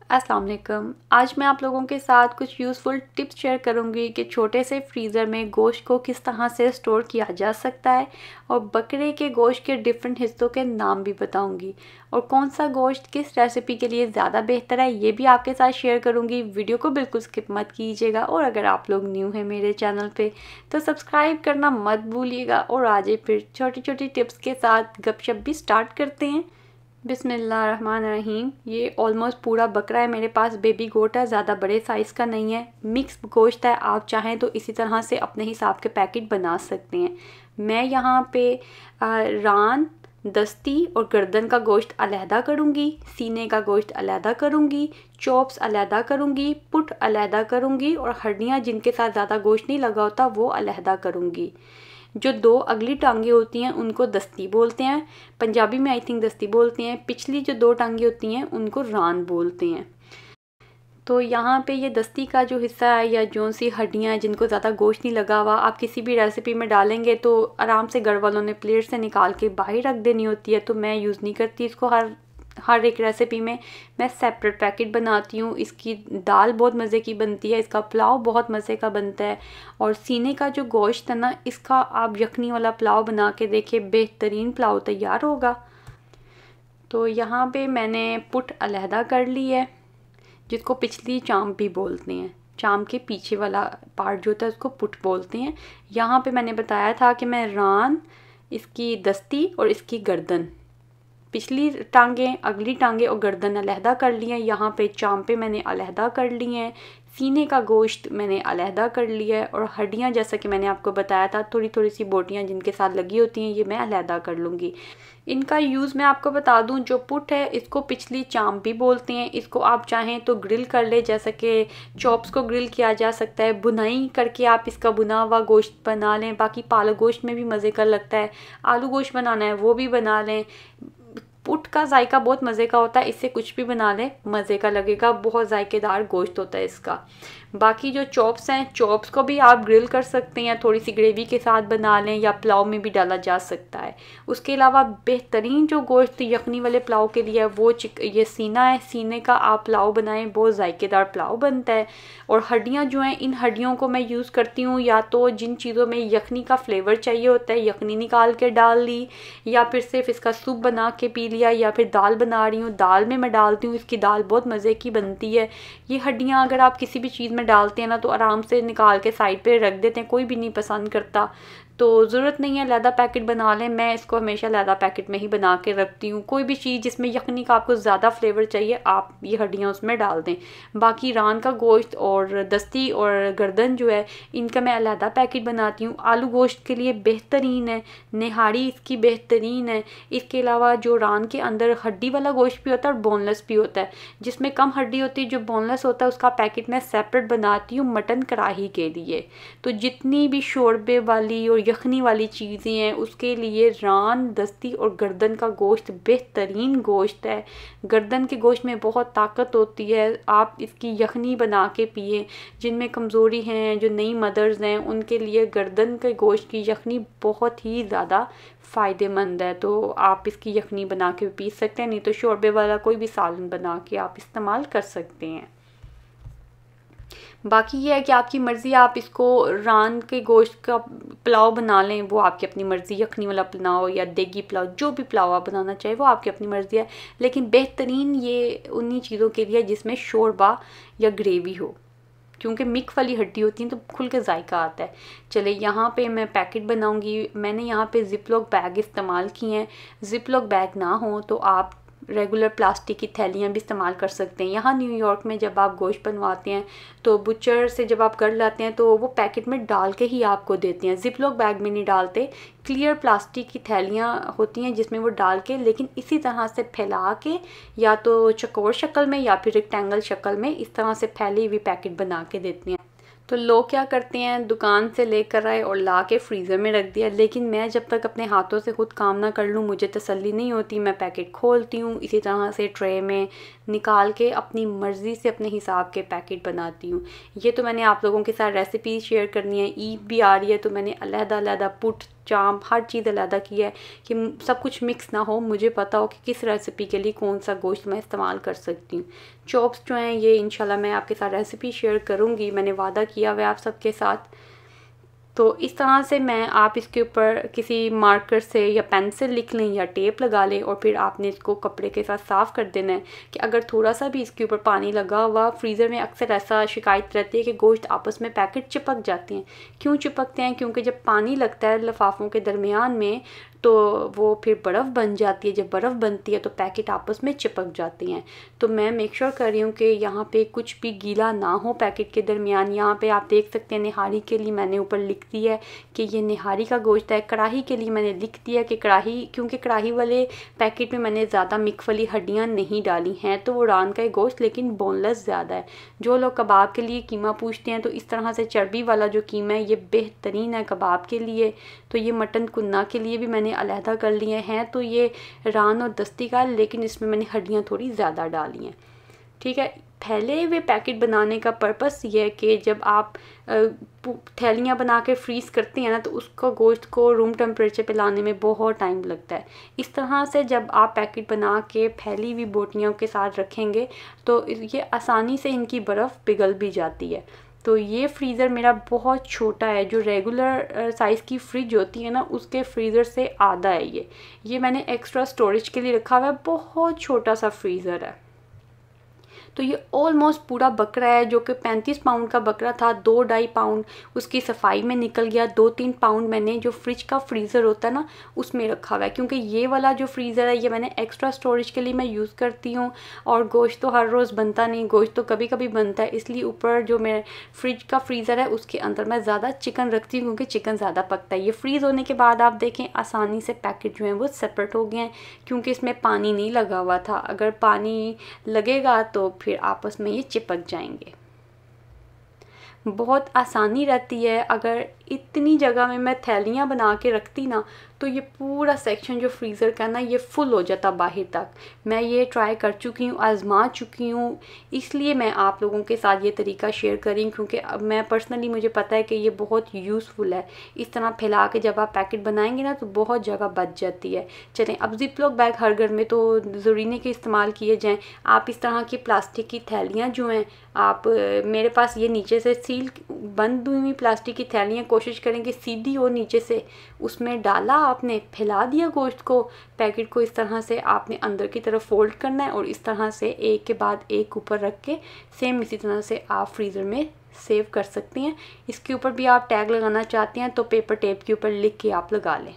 अस्सलाम वालेकुम। आज मैं आप लोगों के साथ कुछ यूज़फुल टिप्स शेयर करूंगी कि छोटे से फ्रीज़र में गोश्त को किस तरह से स्टोर किया जा सकता है और बकरे के गोश्त के डिफरेंट हिस्सों के नाम भी बताऊंगी और कौन सा गोश्त किस रेसिपी के लिए ज़्यादा बेहतर है ये भी आपके साथ शेयर करूंगी। वीडियो को बिल्कुल स्किप मत कीजिएगा और अगर आप लोग न्यू हैं मेरे चैनल पे तो सब्सक्राइब करना मत भूलिएगा। और आज फिर छोटी छोटी टिप्स के साथ गपशप भी स्टार्ट करते हैं। बिस्मिल्लाहिर्रहमानिर्रहीम। ये ऑलमोस्ट पूरा बकरा है मेरे पास, बेबी गोट है, ज़्यादा बड़े साइज़ का नहीं है, मिक्स गोश्त है। आप चाहें तो इसी तरह से अपने हिसाब के पैकेट बना सकते हैं। मैं यहाँ पे रान, दस्ती और गर्दन का गोश्त अलहदा करूँगी, सीने का गोश्त अलहदा करूँगी, चॉप्स अलहदा करूँगी, पुट अलहदा करूँगी और हड्डियाँ जिनके साथ ज़्यादा गोश्त नहीं लगा होता वो अलहदा करूँगी। जो दो अगली टांगें होती हैं उनको दस्ती बोलते हैं, पंजाबी में आई थिंक दस्ती बोलते हैं। पिछली जो दो टांगें होती हैं उनको रान बोलते हैं। तो यहाँ पे ये दस्ती का जो हिस्सा है या जो सी हड्डियाँ हैं जिनको ज़्यादा गोश्त नहीं लगा हुआ, आप किसी भी रेसिपी में डालेंगे तो आराम से घर वालों ने प्लेट से निकाल के बाहर रख देनी होती है। तो मैं यूज़ नहीं करती इसको। हर एक रेसिपी में मैं सेपरेट पैकेट बनाती हूँ। इसकी दाल बहुत मज़े की बनती है, इसका पुलाव बहुत मज़े का बनता है। और सीने का जो गोश्त है ना, इसका आप यखनी वाला पुलाव बना के देखिए, बेहतरीन पुलाव तैयार होगा। तो यहाँ पे मैंने पुट अलहदा कर ली है, जिसको पिछली चाम भी बोलते हैं। चाम के पीछे वाला पार्ट जो होता है उसको पुट बोलते हैं। यहाँ पे मैंने बताया था कि मैं रान, इसकी दस्ती और इसकी गर्दन, पिछली टांगें, अगली टांगें और गर्दन अलहदा कर ली हैं। यहाँ पे चाम पे मैंने अलहदा कर ली हैं, सीने का गोश्त मैंने अलहदा कर लिया है और हड्डियाँ जैसा कि मैंने आपको बताया था थोड़ी थोड़ी सी बोटियाँ जिनके साथ लगी होती हैं ये मैं अलहदा कर लूँगी। इनका यूज़ मैं आपको बता दूं, जो पुट है इसको पिछली चाम भी बोलते हैं। इसको आप चाहें तो ग्रिल कर ले, जैसा कि चॉप्स को ग्रिल किया जा सकता है। बुनाई करके आप इसका बुना हुआ गोश्त बना लें। बाकी पालक गोश्त में भी मज़े का लगता है। आलू गोश्त बनाना है वो भी बना लें। पुट का जायका बहुत मज़े का होता है, इससे कुछ भी बना लें मज़े का लगेगा, बहुत जायकेदार गोश्त होता है इसका। बाकी जो चॉप्स हैं, चॉप्स को भी आप ग्रिल कर सकते हैं, थोड़ी सी ग्रेवी के साथ बना लें या पुलाव में भी डाला जा सकता है। उसके अलावा बेहतरीन जो गोश्त यखनी वाले पुलाव के लिए है वो ये सीना है। सीने का आप पुलाव बनाएं, बहुत जायकेदार पुलाव बनता है। और हड्डियाँ जो हैं, इन हड्डियों को मैं यूज़ करती हूँ या तो जिन चीज़ों में यखनी का फ्लेवर चाहिए होता है, यखनी निकाल के डाल ली, या फिर सिर्फ इसका सूप बना के पी लिया, या फिर दाल बना रही हूँ दाल में मैं डालती हूँ। इसकी दाल बहुत मज़े की बनती है। ये हड्डियाँ अगर आप किसी भी चीज़ में डालते हैं ना तो आराम से निकाल के साइड पे रख देते हैं, कोई भी नहीं पसंद करता। तो ज़रूरत नहीं है लैदा पैकेट बना लें। मैं इसको हमेशा लैदा पैकेट में ही बना के रखती हूँ। कोई भी चीज़ जिसमें यखनी का आपको ज़्यादा फ्लेवर चाहिए आप ये हड्डियाँ उसमें डाल दें। बाकी रान का गोश्त और दस्ती और गर्दन जो है इनका मैं अलहदा पैकेट बनाती हूँ। आलू गोश्त के लिए बेहतरीन है, निहारी इसकी बेहतरीन है। इसके अलावा जो रान के अंदर हड्डी वाला गोश्त भी होता है और बोनलेस भी होता है। जिसमें कम हड्डी होती है, जो बोनलेस होता है, उसका पैकेट मैं सेपरेट बनाती हूँ मटन कढ़ाई के लिए। तो जितनी भी शोरबे वाली और यखनी वाली चीज़ें हैं उसके लिए रान, दस्ती और गर्दन का गोश्त बेहतरीन गोश्त है। गर्दन के गोश्त में बहुत ताकत होती है, आप इसकी यखनी बना के पिए। जिनमें कमज़ोरी हैं, जो नई मदर्स हैं, उनके लिए गर्दन के गोश्त की यखनी बहुत ही ज़्यादा फ़ायदेमंद है। तो आप इसकी यखनी बना के पी सकते हैं, नहीं तो शोरबे वाला कोई भी सालन बना के आप इस्तेमाल कर सकते हैं। बाकी ये है कि आपकी मर्ज़ी, आप इसको रान के गोश्त का पुलाव बना लें, वो आपकी अपनी मर्ज़ी। यखनी वाला पुलाव या देगी पुलाव, जो भी पुलाव आप बनाना चाहे वो आपकी अपनी मर्ज़ी है। लेकिन बेहतरीन ये उन्हीं चीज़ों के लिए जिसमें शोरबा या ग्रेवी हो, क्योंकि मिक्स वाली हड्डी होती है तो खुल के जायका आता है। चले यहाँ पे मैं पैकेट बनाऊंगी। मैंने यहाँ पे जिपलॉक बैग इस्तेमाल किए हैं। जिपलॉक बैग ना हो तो आप रेगुलर प्लास्टिक की थैलियाँ भी इस्तेमाल कर सकते हैं। यहाँ न्यूयॉर्क में जब आप गोश्त बनवाते हैं तो बुचर से जब आप कर लाते हैं तो वो पैकेट में डाल के ही आपको देते हैं, जिपलॉक बैग में नहीं डालते। क्लियर प्लास्टिक की थैलियाँ होती हैं जिसमें वो डाल के, लेकिन इसी तरह से फैला के, या तो चौकोर शक्ल में या फिर रेक्टेंगल शक्ल में, इस तरह से फैली हुई पैकेट बना के देते हैं। तो लोग क्या करते हैं, दुकान से लेकर आए और ला के फ्रीज़र में रख दिया। लेकिन मैं जब तक अपने हाथों से खुद काम ना कर लूँ मुझे तसल्ली नहीं होती। मैं पैकेट खोलती हूँ, इसी तरह से ट्रे में निकाल के अपनी मर्ज़ी से अपने हिसाब के पैकेट बनाती हूँ। ये तो मैंने आप लोगों के साथ रेसिपी शेयर करनी है। ईद भी आ रही है तो मैंने अलहदा अलहदा पुट, चाप, हर चीज़ अलहदा की है कि सब कुछ मिक्स ना हो, मुझे पता हो कि किस रेसिपी के लिए कौन सा गोश्त मैं इस्तेमाल कर सकती हूँ। चॉप्स जो हैं ये इंशाल्लाह मैं आपके साथ रेसिपी शेयर करूँगी, मैंने वादा किया हुआ है आप सबके साथ। तो इस तरह से आप इसके ऊपर किसी मार्कर से या पेन से लिख लें या टेप लगा लें और फिर आपने इसको कपड़े के साथ साफ़ कर देना है कि अगर थोड़ा सा भी इसके ऊपर पानी लगा हुआ, फ्रीज़र में अक्सर ऐसा शिकायत रहती है कि गोश्त आपस में पैकेट चिपक जाते हैं। क्यों चिपकते हैं? क्योंकि जब पानी लगता है लिफाफों के दरमियान में तो वो फिर बर्फ़ बन जाती है, जब बर्फ़ बनती है तो पैकेट आपस में चिपक जाते हैं। तो मैं मेक श्योर कर रही हूँ कि यहाँ पे कुछ भी गीला ना हो पैकेट के दरमियान। यहाँ पे आप देख सकते हैं निहारी के लिए मैंने ऊपर लिख दिया है कि ये निहारी का गोश्त है। कढ़ाई के लिए मैंने लिख दिया कि कढ़ाई, क्योंकि कढ़ाई वाले पैकेट में मैंने ज़्यादा मिक्स वाली हड्डियाँ नहीं डाली हैं, तो वो रान का गोश्त लेकिन बोनलेस ज़्यादा है। जो लोग कबाब के लिए कीमा पूछते हैं तो इस तरह से चर्बी वाला जो कीमा है ये बेहतरीन है कबाब के लिए। तो ये मटन कुन्ना के लिए भी मैंने अलहदा कर लिए हैं, तो ये रान और दस्ती का, लेकिन इसमें मैंने हड्डियाँ थोड़ी ज़्यादा डाली हैं। ठीक है, फैले हुए पैकेट बनाने का पर्पस ये है कि जब आप थैलियाँ बना के फ्रीज़ करते हैं ना तो उसका गोश्त को रूम टेम्परेचर पे लाने में बहुत टाइम लगता है। इस तरह से जब आप पैकेट बना के फैली हुई बोटियों के साथ रखेंगे तो ये आसानी से इनकी बर्फ़ पिघल भी जाती है। तो ये फ्रीज़र मेरा बहुत छोटा है, जो रेगुलर साइज़ की फ्रिज होती है ना उसके फ्रीज़र से आधा है ये मैंने एक्स्ट्रा स्टोरेज के लिए रखा हुआ है। बहुत छोटा सा फ्रीज़र है। तो ये ऑलमोस्ट पूरा बकरा है, जो कि 35 पाउंड का बकरा था। 2-2.5 पाउंड उसकी सफाई में निकल गया। 2-3 पाउंड मैंने जो फ्रिज का फ्रीज़र होता है ना उसमें रखा हुआ है, क्योंकि ये वाला जो फ्रीज़र है ये मैंने एक्स्ट्रा स्टोरेज के लिए मैं यूज़ करती हूँ। और गोश्त तो हर रोज़ बनता नहीं, गोश्त तो कभी कभी बनता है, इसलिए ऊपर जो मेरे फ्रिज का फ्रीज़र है उसके अंदर मैं ज़्यादा चिकन रखती हूँ क्योंकि चिकन ज़्यादा पकता है। ये फ्रीज़ होने के बाद आप देखें आसानी से पैकेट जो है वो सेपरेट हो गए हैं, क्योंकि इसमें पानी नहीं लगा हुआ था। अगर पानी लगेगा तो फिर आपस में ये चिपक जाएंगे। बहुत आसानी रहती है। अगर इतनी जगह में मैं थैलियाँ बना के रखती ना तो ये पूरा सेक्शन जो फ्रीज़र का ना ये फुल हो जाता बाहर तक। मैं ये ट्राई कर चुकी हूँ, आजमा चुकी हूँ, इसलिए मैं आप लोगों के साथ ये तरीका शेयर कर रही हूँ, क्योंकि अब मैं पर्सनली मुझे पता है कि ये बहुत यूज़फुल है। इस तरह फैला के जब आप पैकेट बनाएंगे ना तो बहुत जगह बच जाती है। चलें, अब जिपलॉक बैग हर घर में तो ज़रूरी नहीं कि इस्तेमाल किए जाएँ। आप इस तरह की प्लास्टिक की थैलियाँ जो हैं, आप मेरे पास ये नीचे से सील बंद हुई प्लास्टिक की थैलियाँ, कोशिश करें कि सीधी हो नीचे से, उसमें डाला आपने, फैला दिया गोश्त को, पैकेट को इस तरह से आपने अंदर की तरफ फोल्ड करना है और इस तरह से एक के बाद एक ऊपर रख के सेम इसी तरह से आप फ्रीज़र में सेव कर सकती हैं। इसके ऊपर भी आप टैग लगाना चाहते हैं तो पेपर टेप के ऊपर लिख के आप लगा लें।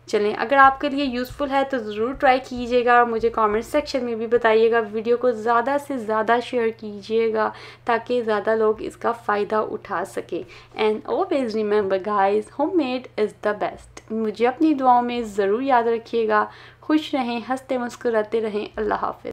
चलें, अगर आपके लिए यूज़फुल है तो ज़रूर ट्राई कीजिएगा और मुझे कमेंट सेक्शन में भी बताइएगा। वीडियो को ज़्यादा से ज़्यादा शेयर कीजिएगा ताकि ज़्यादा लोग इसका फ़ायदा उठा सके। And always remember guys, homemade is the best. मुझे अपनी दुआओं में ज़रूर याद रखिएगा। खुश रहें, हंसते मुस्कुराते रहें। अल्लाह हाफ़िज़।